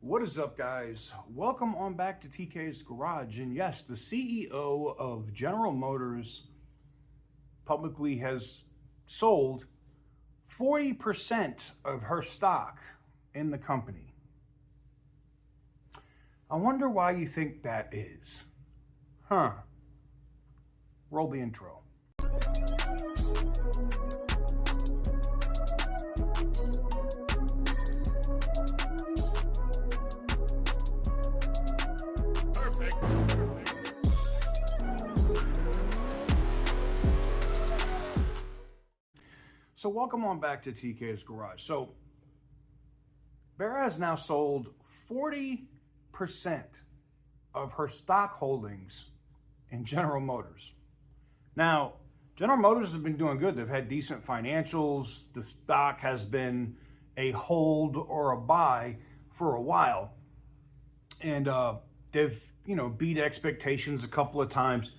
What is up, guys? Welcome on back to TK's Garage. And yes, the CEO of General Motors publicly has sold 40% of her stock in the company. I wonder why you think that is. Roll the intro. So welcome on back to TK's Garage. So Barra has now sold 40% of her stock holdings in General Motors. Now, General Motors has been doing good. They've had decent financials. The stock has been a hold or a buy for a while. And they've, beat expectations a couple of times.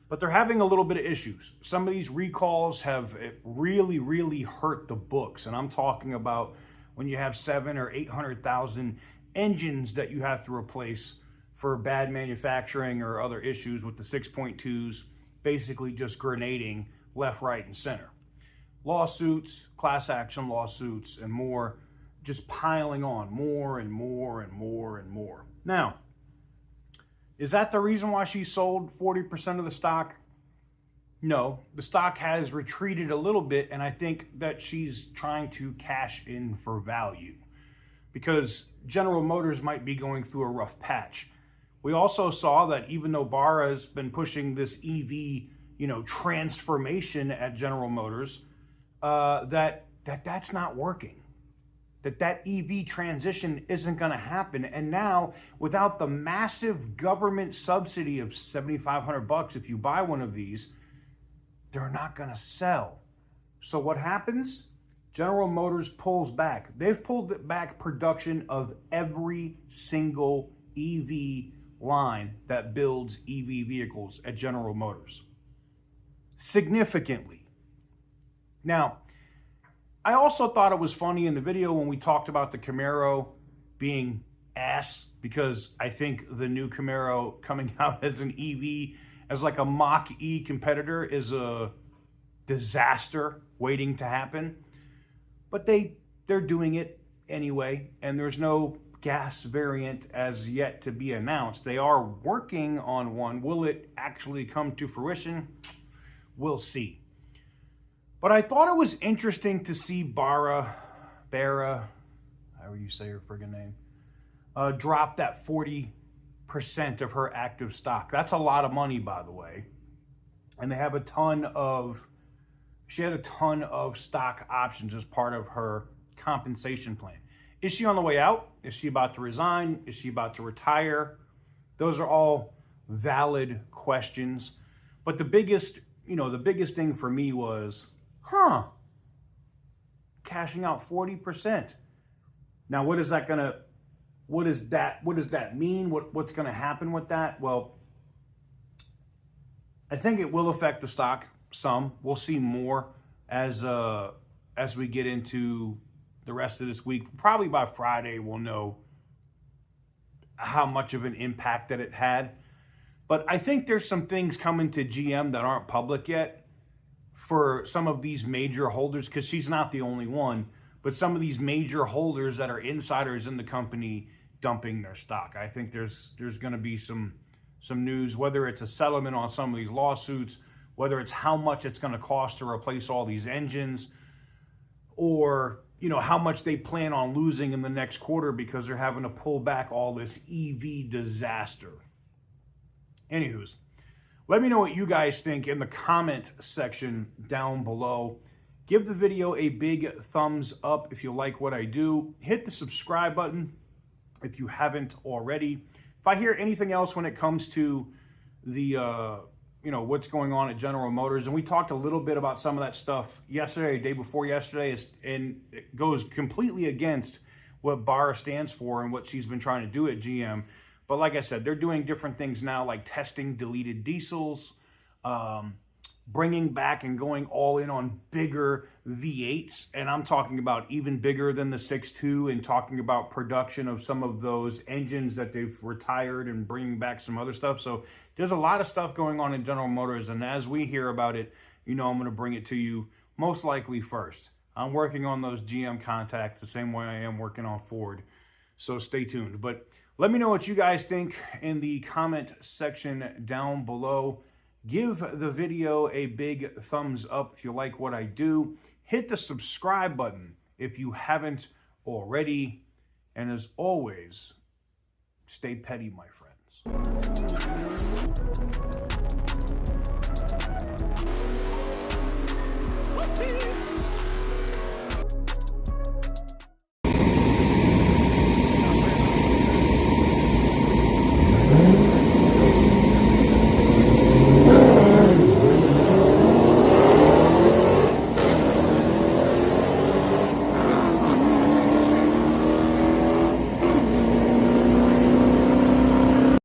But they're having a little bit of issues. Some of these recalls have really, really hurt the books. And I'm talking about when you have 700,000 or 800,000 engines that you have to replace for bad manufacturing or other issues with the 6.2s, basically just grenading left, right, and center. Lawsuits, class action lawsuits, and more, just piling on more and more and more and more. Now, is that the reason why she sold 40% of the stock? No, the stock has retreated a little bit, and I think that she's trying to cash in for value because General Motors might be going through a rough patch. We also saw that even though Barra has been pushing this EV, transformation at General Motors, that's not working. That EV transition isn't going to happen. And now, without the massive government subsidy of $7,500 if you buy one of these, they're not going to sell. So what happens? General Motors pulls back. They've pulled back production of every single EV line that builds EV vehicles at General Motors. Significantly. Now, I also thought it was funny in the video when we talked about the Camaro being ass, because I think the new Camaro coming out as an EV, as like a Mach-E competitor, is a disaster waiting to happen. But they're doing it anyway, and there's no gas variant as yet to be announced. They are working on one. Will it actually come to fruition? We'll see. But I thought it was interesting to see Barra, however you say her friggin' name, drop that 40% of her active stock. That's a lot of money, by the way. And they have she had a ton of stock options as part of her compensation plan. Is she on the way out? Is she about to resign? Is she about to retire? Those are all valid questions. But the biggest thing for me was, cashing out 40%. Now, what does that mean? What's going to happen with that? Well, I think it will affect the stock some. We'll see more as we get into the rest of this week. Probably by Friday, we'll know how much of an impact that it had. But I think there's some things coming to GM that aren't public yet for some of these major holders, because she's not the only one, but some of these major holders that are insiders in the company dumping their stock. I think there's going to be some news, whether it's a settlement on some of these lawsuits, whether it's how much it's going to cost to replace all these engines, or how much they plan on losing in the next quarter because they're having to pull back all this EV disaster. Anywho's, let me know what you guys think in the comment section down below. Give the video a big thumbs up if you like what I do. Hit the subscribe button if you haven't already. If I hear anything else when it comes to the, what's going on at General Motors, and we talked a little bit about some of that stuff yesterday, day before yesterday, and it goes completely against what Barra stands for and what she's been trying to do at GM. But like I said, they're doing different things now, like testing deleted diesels, bringing back and going all in on bigger V8s, and I'm talking about even bigger than the 6.2, and talking about production of some of those engines that they've retired and bringing back some other stuff. So there's a lot of stuff going on in General Motors, and as we hear about it, you know I'm going to bring it to you most likely first. I'm working on those GM contacts the same way I am working on Ford, so stay tuned. But let me know what you guys think in the comment section down below. Give the video a big thumbs up if you like what I do. Hit the subscribe button if you haven't already. And as always, stay petty, my friends.